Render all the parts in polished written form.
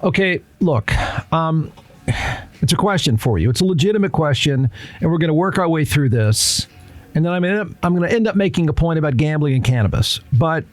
Okay, look, it's a question for you. It's a legitimate question, and we're going to work our way through this. And then I'm going to end up making a point about gambling and cannabis. But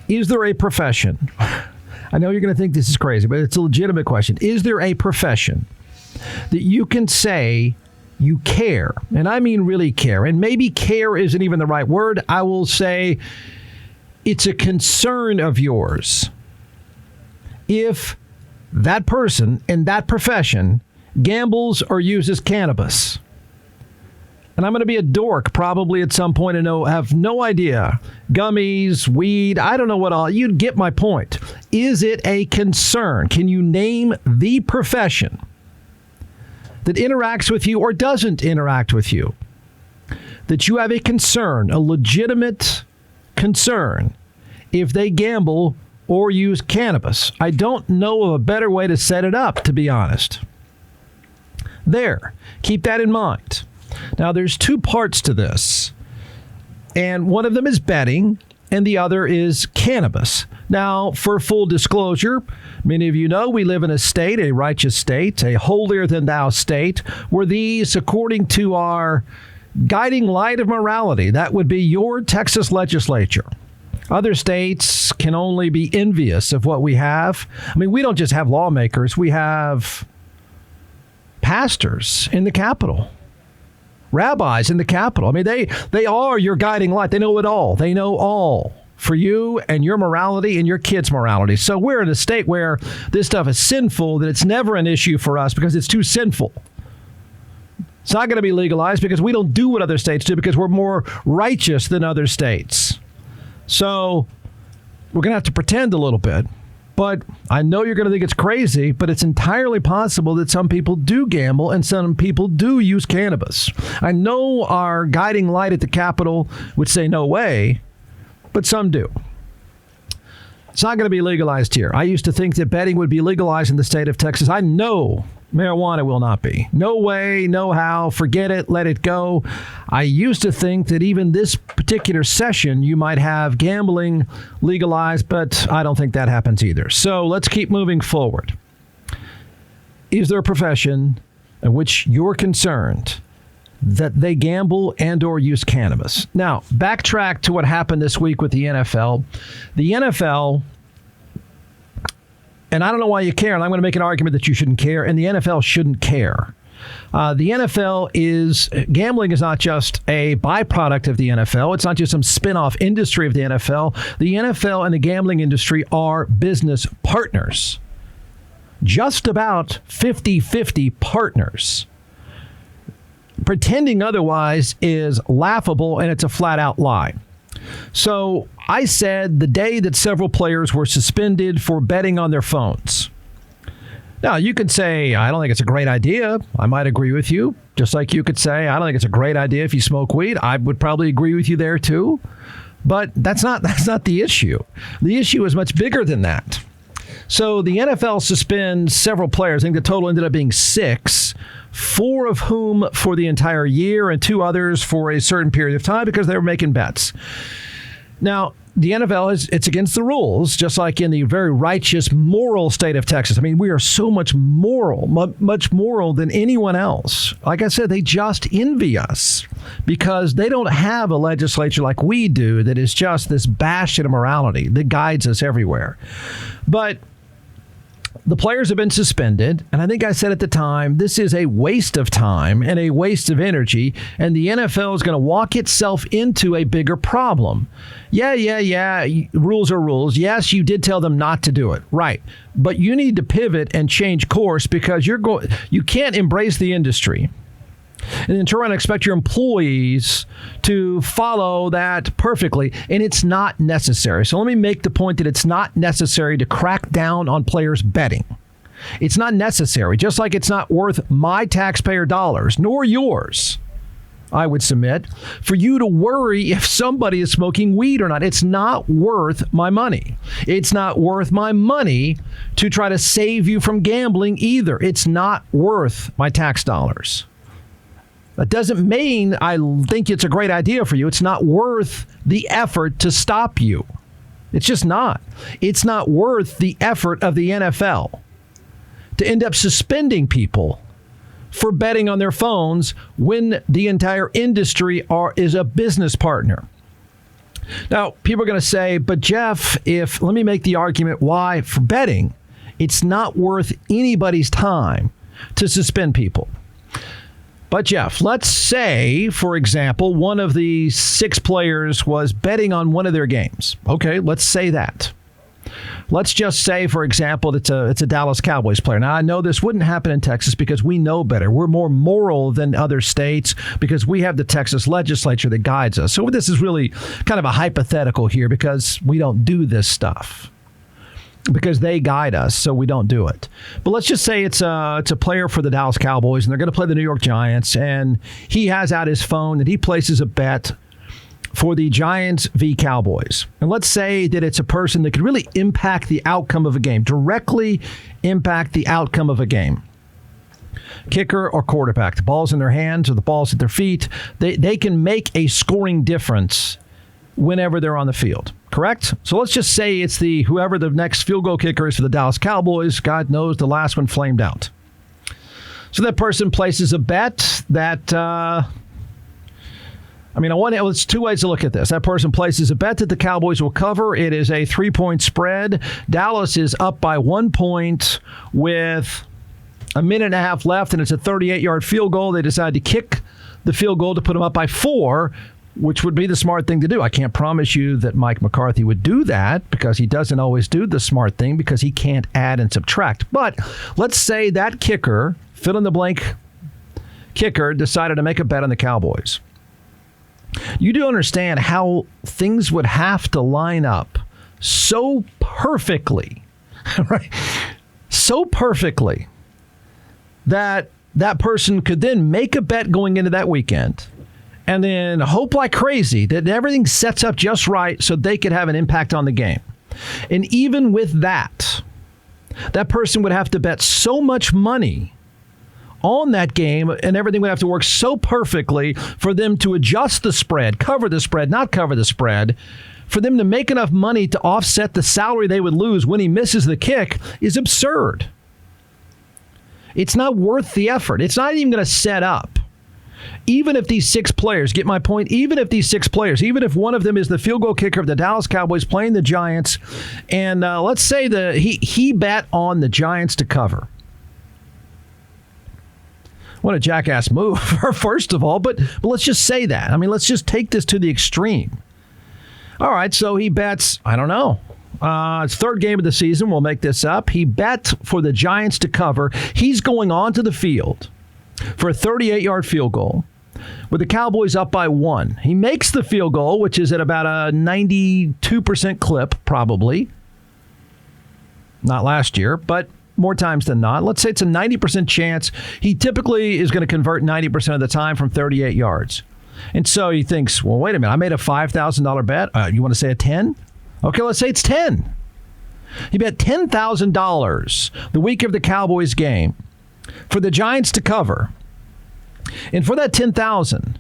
is there a profession? I know you're going to think this is crazy, but it's a legitimate question. Is there a profession that you can say you care? And I mean really care. And maybe care isn't even the right word. I will say it's a concern of yours if that person in that profession gambles or uses cannabis. And I'm going to be a dork probably at some point and have no idea. Gummies, weed, I don't know what all. You'd get my point. Is it a concern? Can you name the profession that interacts with you or doesn't interact with you? That you have a concern, a legitimate concern, if they gamble or use cannabis. I don't know of a better way to set it up, to be honest. There. Keep that in mind. Now, there's two parts to this, and one of them is betting, and the other is cannabis. Now, for full disclosure, many of you know we live in a state, a righteous state, a holier-than-thou state, where these, according to our guiding light of morality, that would be your Texas legislature. Other states can only be envious of what we have. I mean, we don't just have lawmakers. We have pastors in the Capitol. Rabbis in the Capitol. I mean, they are your guiding light. They know it all. They know all for you and your morality and your kids' morality. So we're in a state where this stuff is sinful, that it's never an issue for us because it's too sinful. It's not going to be legalized because we don't do what other states do because we're more righteous than other states. So we're going to have to pretend a little bit. But I know you're going to think it's crazy, but it's entirely possible that some people do gamble and some people do use cannabis. I know our guiding light at the Capitol would say no way, but some do. It's not going to be legalized here. I used to think that betting would be legalized in the state of Texas. I know marijuana will not be. No way, no how, forget it, let it go. I used to think that even this particular session, you might have gambling legalized, but I don't think that happens either. So let's keep moving forward. Is there a profession in which you're concerned that they gamble and or use cannabis? Now, backtrack to what happened this week with the NFL. The NFL... And I don't know why you care, and I'm going to make an argument that you shouldn't care, and the NFL shouldn't care. The NFL gambling is not just a byproduct of the NFL. It's not just some spin-off industry of the NFL. The NFL and the gambling industry are business partners. Just about 50-50 partners. Pretending otherwise is laughable, and it's a flat-out lie. So I said the day that several players were suspended for betting on their phones. Now, you could say, I don't think it's a great idea. I might agree with you. Just like you could say, I don't think it's a great idea if you smoke weed. I would probably agree with you there, too. But that's not the issue. The issue is much bigger than that. So the NFL suspends several players. I think the total ended up being 6. 4 of whom for the entire year and 2 others for a certain period of time because they were making bets. Now, the NFL, it's against the rules, just like in the very righteous, moral state of Texas. I mean, we are so much much moral than anyone else. Like I said, they just envy us because they don't have a legislature like we do that is just this bastion of morality that guides us everywhere. But the players have been suspended, and I think I said at the time, this is a waste of time and a waste of energy, and the NFL is going to walk itself into a bigger problem. Yeah, rules are rules. Yes, you did tell them not to do it, right. But you need to pivot and change course because you can't embrace the industry and then turn around and expect your employees to follow that perfectly. And it's not necessary. So let me make the point that it's not necessary to crack down on players betting. It's not necessary, just like it's not worth my taxpayer dollars, nor yours, I would submit, for you to worry if somebody is smoking weed or not. It's not worth my money. It's not worth my money to try to save you from gambling either. It's not worth my tax dollars. That doesn't mean I think it's a great idea for you. It's not worth the effort to stop you. It's just not. It's not worth the effort of the NFL to end up suspending people for betting on their phones when the entire industry is a business partner. Now, people are going to say, but Jeff, let me make the argument why for betting, it's not worth anybody's time to suspend people. But Jeff, let's say, for example, one of the 6 players was betting on one of their games. Okay, let's say that. Let's just say, for example, it's a Dallas Cowboys player. Now, I know this wouldn't happen in Texas because we know better. We're more moral than other states because we have the Texas legislature that guides us. So this is really kind of a hypothetical here because we don't do this stuff. Because they guide us, so we don't do it. But let's just say it's a player for the Dallas Cowboys, and they're going to play the New York Giants, and he has out his phone and he places a bet for the Giants v. Cowboys. And let's say that it's a person that could really impact the outcome of a game, directly impact the outcome of a game. Kicker or quarterback, the ball's in their hands or the ball's at their feet. They can make a scoring difference whenever they're on the field, correct? So let's just say it's whoever the next field goal kicker is for the Dallas Cowboys. God knows the last one flamed out. So that person places a bet that... it's 2 ways to look at this. That person places a bet that the Cowboys will cover. It is a 3-point spread. Dallas is up by 1 point with a minute and a half left, and it's a 38-yard field goal. They decide to kick the field goal to put them up by 4, which would be the smart thing to do. I can't promise you that Mike McCarthy would do that because he doesn't always do the smart thing because he can't add and subtract. But let's say that kicker, fill-in-the-blank kicker, decided to make a bet on the Cowboys. You do understand how things would have to line up so perfectly, right? So perfectly that person could then make a bet going into that weekend and then hope like crazy that everything sets up just right so they could have an impact on the game. And even with that person would have to bet so much money on that game, and everything would have to work so perfectly for them to adjust the spread, cover the spread, not cover the spread, for them to make enough money to offset the salary they would lose when he misses the kick is absurd. It's not worth the effort. It's not even going to set up. Even if these 6 players, get my point, even if one of them is the field goal kicker of the Dallas Cowboys playing the Giants, and let's say he bet on the Giants to cover. What a jackass move, first of all, but let's just say that. Let's just take this to the extreme. All right, so he bets, I don't know. It's 3rd game of the season. We'll make this up. He bet for the Giants to cover. He's going onto the field for a 38-yard field goal with the Cowboys up by 1. He makes the field goal, which is at about a 92% clip, probably. Not last year, but more times than not. Let's say it's a 90% chance. He typically is going to convert 90% of the time from 38 yards. And so he thinks, well, wait a minute. I made a $5,000 bet. You want to say a 10? Okay, let's say it's 10. He bet $10,000 the week of the Cowboys game for the Giants to cover. And for that $10,000,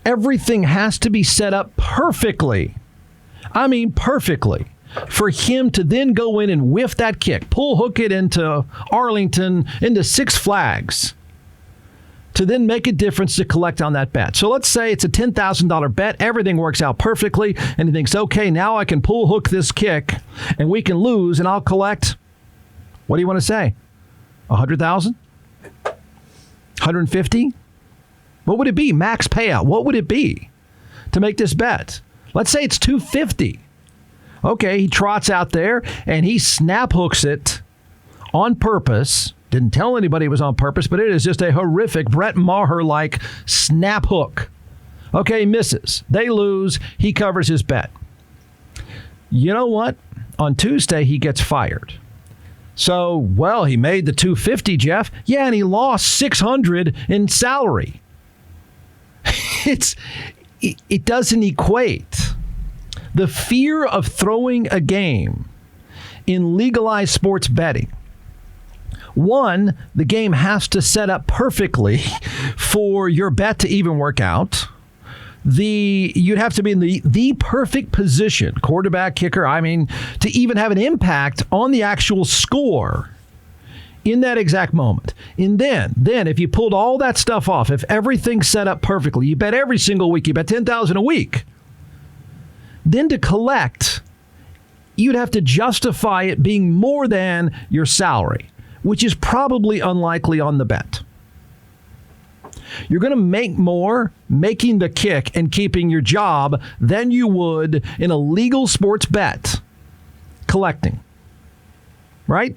everything has to be set up perfectly. Perfectly. For him to then go in and whiff that kick, pull hook it into Arlington, into Six Flags, to then make a difference to collect on that bet. So let's say it's a $10,000 bet. Everything works out perfectly, and he thinks, okay, now I can pull hook this kick, and we can lose, and I'll collect, what do you want to say, 100,000? 150? What would it be? Max payout. What would it be to make this bet? Let's say it's 250. Okay, he trots out there and he snap hooks it on purpose. Didn't tell anybody it was on purpose, but it is just a horrific Brett Maher-like snap hook. Okay, he misses. They lose. He covers his bet. You know what? On Tuesday, he gets fired. So, well, he made the 250, Jeff. Yeah, and he lost 600 in salary. It doesn't equate. The fear of throwing a game in legalized sports betting. One, the game has to set up perfectly for your bet to even work out. you'd have to be in the perfect position, quarterback, kicker, to even have an impact on the actual score in that exact moment. And then if you pulled all that stuff off, if everything's set up perfectly, you bet every single week, you bet $10,000 a week, then to collect, you'd have to justify it being more than your salary, which is probably unlikely on the bet. You're going to make more making the kick and keeping your job than you would in a legal sports bet collecting. Right?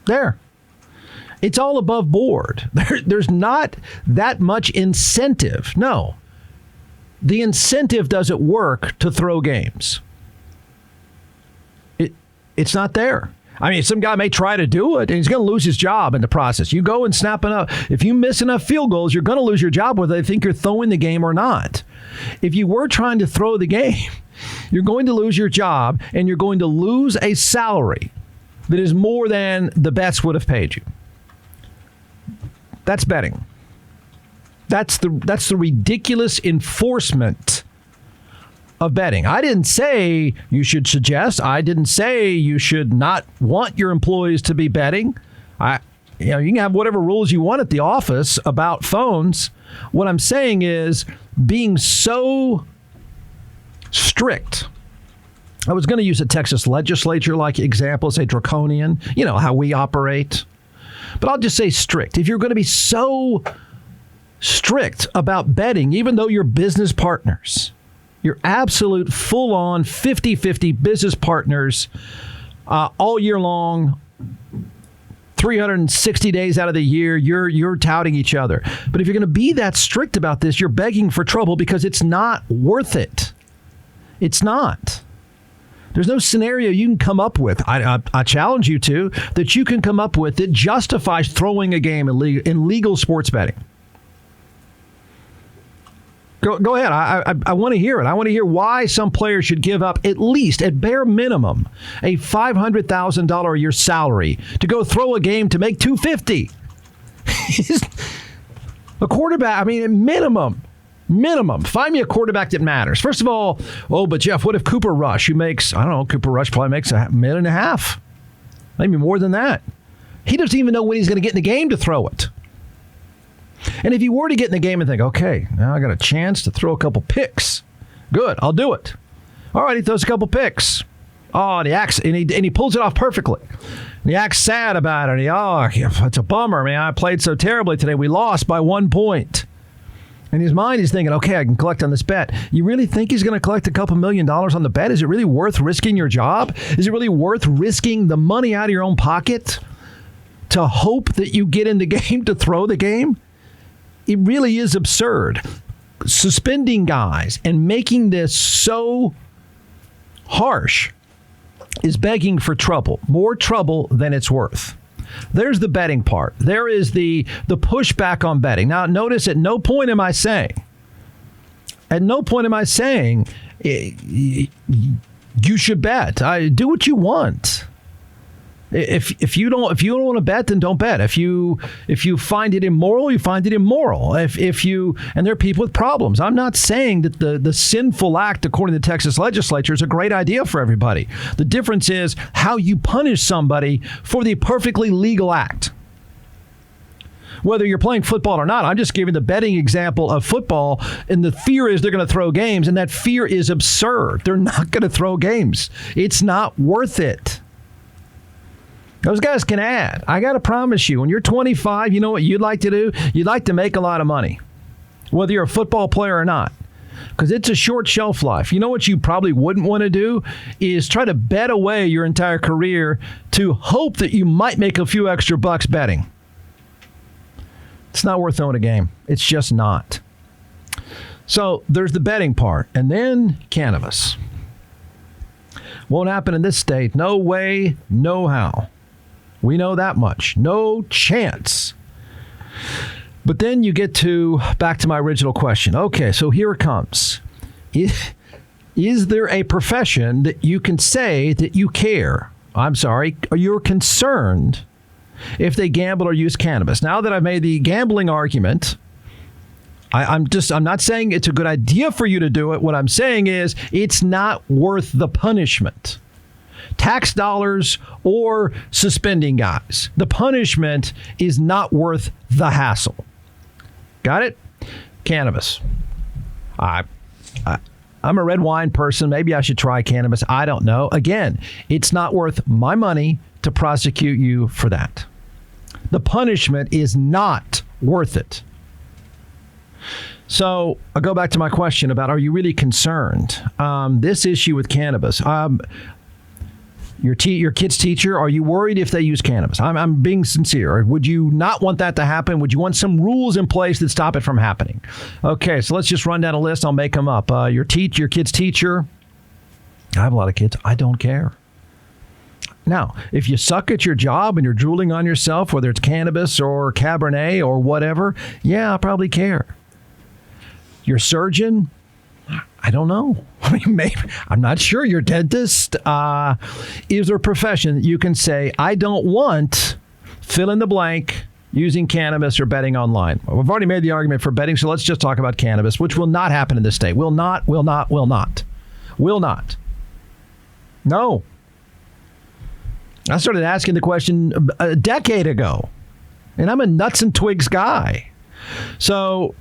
There. It's all above board. There's not that much incentive. No. The incentive doesn't work to throw games. It's not there. Some guy may try to do it, and he's going to lose his job in the process. You go and snap enough. If you miss enough field goals, you're going to lose your job whether they think you're throwing the game or not. If you were trying to throw the game, you're going to lose your job, and you're going to lose a salary that is more than the bets would have paid you. That's betting. That's the ridiculous enforcement of betting. I didn't say you should suggest. I didn't say you should not want your employees to be betting. You can have whatever rules you want at the office about phones. What I'm saying is being so strict. I was going to use a Texas legislature like example, say draconian, how we operate. But I'll just say strict. If you're going to be so strict about betting, even though you're business partners, your absolute full-on 50-50 business partners all year long, 360 days out of the year, you're touting each other. But if you're going to be that strict about this, you're begging for trouble because it's not worth it. It's not. There's no scenario you can come up with, I challenge you to, that you can come up with that justifies throwing a game in legal sports betting. Go ahead. I want to hear it. I want to hear why some players should give up at least, at bare minimum, a $500,000 a year salary to go throw a game to make $250,000. A quarterback, minimum. Find me a quarterback that matters. First of all, but Jeff, what if Cooper Rush, who makes, Cooper Rush probably makes $1.5 million, maybe more than that. He doesn't even know when he's going to get in the game to throw it. And if you were to get in the game and think, okay, now I got a chance to throw a couple picks. Good, I'll do it. All right, he throws a couple picks. Oh, and he pulls it off perfectly. And he acts sad about it. It's a bummer, man. I played so terribly today. We lost by 1 point. In his mind, he's thinking, okay, I can collect on this bet. You really think he's going to collect a couple $1 million on the bet? Is it really worth risking your job? Is it really worth risking the money out of your own pocket to hope that you get in the game to throw the game? It really is absurd. Suspending guys and making this so harsh is begging for trouble, more trouble than it's worth. There's the betting part. There is the pushback on betting. Now, notice at no point am I saying you should bet. Do what you want. If you don't want to bet, then don't bet. If you find it immoral, you find it immoral. And there are people with problems. I'm not saying that the sinful act, according to the Texas legislature, is a great idea for everybody. The difference is how you punish somebody for the perfectly legal act. Whether you're playing football or not, I'm just giving the betting example of football, and the fear is they're going to throw games, and that fear is absurd. They're not going to throw games. It's not worth it. Those guys can add. I got to promise you, when you're 25, you know what you'd like to do? You'd like to make a lot of money, whether you're a football player or not, because it's a short shelf life. You know what you probably wouldn't want to do is try to bet away your entire career to hope that you might make a few extra bucks betting. It's not worth throwing a game. It's just not. So there's the betting part. And then cannabis. Won't happen in this state. No way, no how. We know that much. No chance. But then you get back to my original question. Okay, so here it comes. Is there a profession that you can say that you care? I'm sorry, or you're concerned if they gamble or use cannabis? Now that I've made the gambling argument, I'm not saying it's a good idea for you to do it. What I'm saying is it's not worth the punishment. Tax dollars or suspending guys. The punishment is not worth the hassle. Got it? Cannabis. I'm a red wine person. Maybe I should try cannabis. I don't know. Again, it's not worth my money to prosecute you for that. The punishment is not worth it. So I'll go back to my question about, are you really concerned? This issue with cannabis. Your kid's teacher, are you worried if they use cannabis? I'm being sincere. Would you not want that to happen? Would you want some rules in place that stop it from happening? Okay, so let's just run down a list. I'll make them up. Your kid's teacher. I have a lot of kids. I don't care. Now, if you suck at your job and you're drooling on yourself, whether it's cannabis or Cabernet or whatever, yeah, I probably care. Your surgeon, I don't know. I mean, maybe, I'm not sure. Your dentist, is there a profession that you can say, I don't want fill in the blank using cannabis or betting online? Well, we've already made the argument for betting, so let's just talk about cannabis, which will not happen in this state. Will not. No. I started asking the question a decade ago, and I'm a nuts and twigs guy. So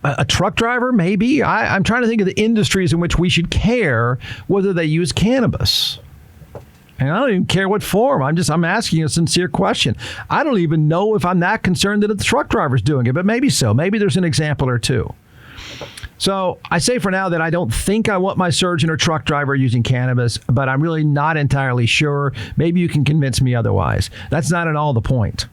a truck driver, maybe. I'm trying to think of the industries in which we should care whether they use cannabis. And I don't even care what form. I'm asking a sincere question. I don't even know if I'm that concerned that the truck driver's doing it, but maybe so. Maybe there's an example or two. So I say for now that I don't think I want my surgeon or truck driver using cannabis, but I'm really not entirely sure. Maybe you can convince me otherwise. That's not at all the point.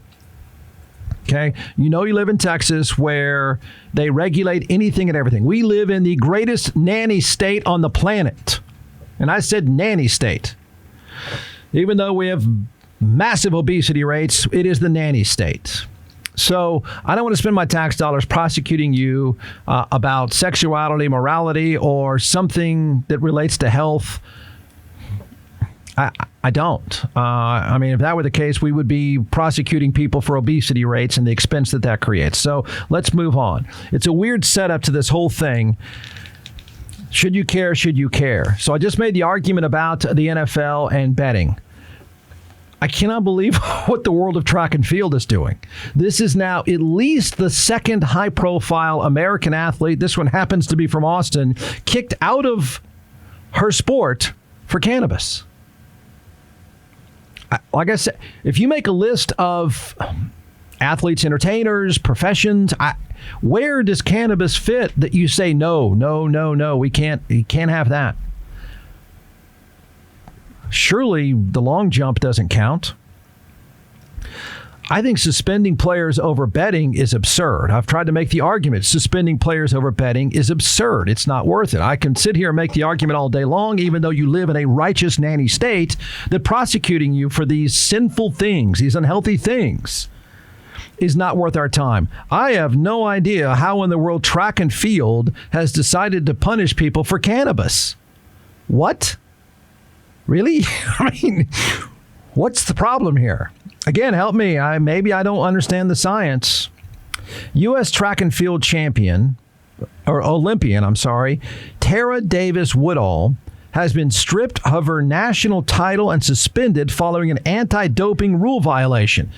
Okay? You live in Texas where they regulate anything and everything. We live in the greatest nanny state on the planet. And I said nanny state. Even though we have massive obesity rates, it is the nanny state. So I don't want to spend my tax dollars prosecuting you about sexuality, morality, or something that relates to health. I don't. I mean, if that were the case, we would be prosecuting people for obesity rates and the expense that creates. So let's move on. It's a weird setup to this whole thing. Should you care? Should you care? So I just made the argument about the NFL and betting. I cannot believe what the world of track and field is doing. This is now at least the second high-profile American athlete, this one happens to be from Austin, kicked out of her sport for cannabis. Like I said, if you make a list of athletes, entertainers, professions, where does cannabis fit that you say, no, we can't have that? Surely the long jump doesn't count. I think suspending players over betting is absurd. I've tried to make the argument suspending players over betting is absurd. It's not worth it. I can sit here and make the argument all day long, even though you live in a righteous nanny state, that prosecuting you for these sinful things, these unhealthy things, is not worth our time. I have no idea how in the world track and field has decided to punish people for cannabis. What? Really? I mean, what's the problem here? Again, help me. Maybe I don't understand the science. U.S. track and field champion, or Olympian, Tara Davis Woodall has been stripped of her national title and suspended following an anti-doping rule violation.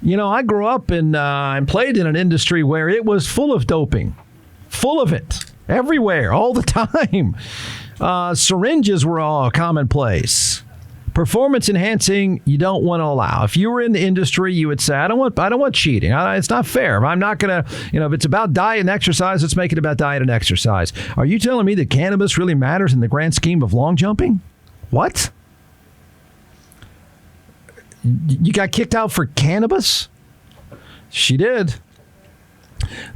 I grew up and played in an industry where it was full of doping. Full of it. Everywhere. All the time. Syringes were all commonplace. Performance enhancing, you don't want to allow. If you were in the industry, you would say, I don't want cheating. It's not fair. I'm not going to, if it's about diet and exercise, let's make it about diet and exercise. Are you telling me that cannabis really matters in the grand scheme of long jumping? What? You got kicked out for cannabis? She did.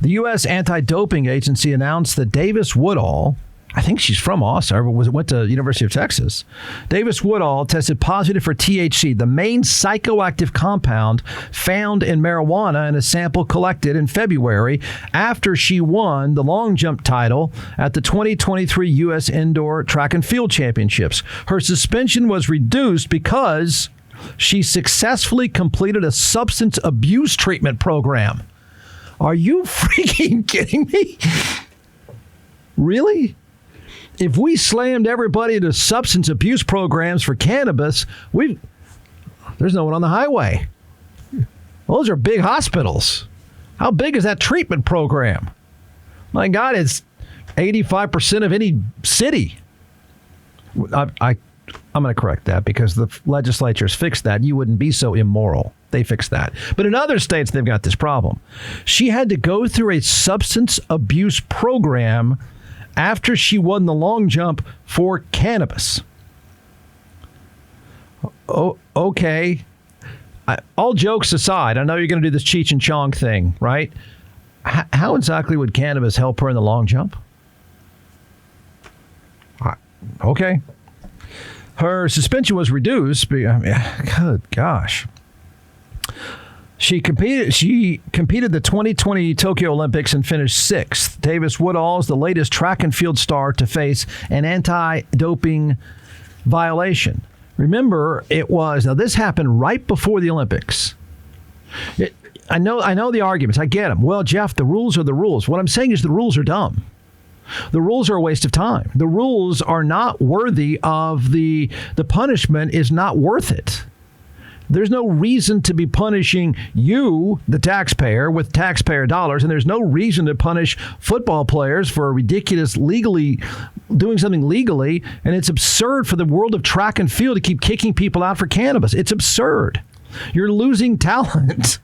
The U.S. Anti-Doping Agency announced that Davis Woodall, I think she's from Austin, went to University of Texas. Davis Woodall tested positive for THC, the main psychoactive compound found in marijuana in a sample collected in February after she won the long jump title at the 2023 U.S. Indoor Track and Field Championships. Her suspension was reduced because she successfully completed a substance abuse treatment program. Are you freaking kidding me? Really? If we slammed everybody to substance abuse programs for cannabis, there's no one on the highway. Those are big hospitals. How big is that treatment program? My God, it's 85% of any city. I'm going to correct that because the legislature's fixed that. You wouldn't be so immoral. They fixed that. But in other states, they've got this problem. She had to go through a substance abuse program after she won the long jump for cannabis. Oh, okay. All jokes aside, I know you're going to do this Cheech and Chong thing, right? How exactly would cannabis help her in the long jump? Okay. Her suspension was reduced. Good gosh. She competed the 2020 Tokyo Olympics and finished 6th. Davis Woodall is the latest track and field star to face an anti-doping violation. Remember, now this happened right before the Olympics. I know the arguments. I get them. Well, Jeff, the rules are the rules. What I'm saying is the rules are dumb. The rules are a waste of time. The rules are not worthy of the punishment is not worth it. There's no reason to be punishing you, the taxpayer, with taxpayer dollars, and there's no reason to punish football players for doing something legally, and it's absurd for the world of track and field to keep kicking people out for cannabis. It's absurd. You're losing talent.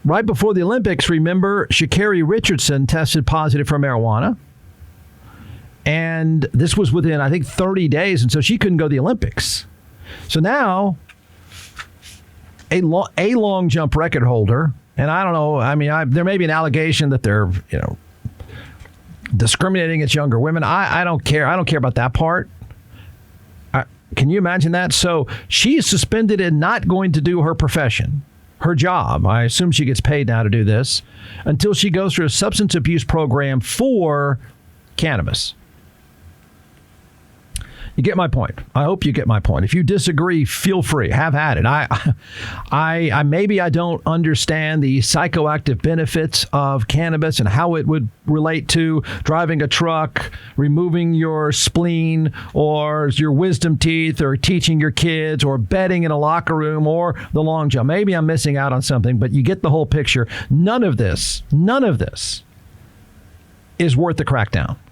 Right before the Olympics, remember, Sha'Carri Richardson tested positive for marijuana, and this was within, I think, 30 days, and so she couldn't go to the Olympics. So now, a long jump record holder, and I don't know, there may be an allegation that they're, discriminating against younger women. I don't care. I don't care about that part. Can you imagine that? So she is suspended and not going to do her profession, her job. I assume she gets paid now to do this until she goes through a substance abuse program for cannabis. You get my point. I hope you get my point. If you disagree, feel free. Have at it. I maybe I don't understand the psychoactive benefits of cannabis and how it would relate to driving a truck, removing your spleen or your wisdom teeth, or teaching your kids, or betting in a locker room, or the long jump. Maybe I'm missing out on something, but you get the whole picture. None of this is worth the crackdown.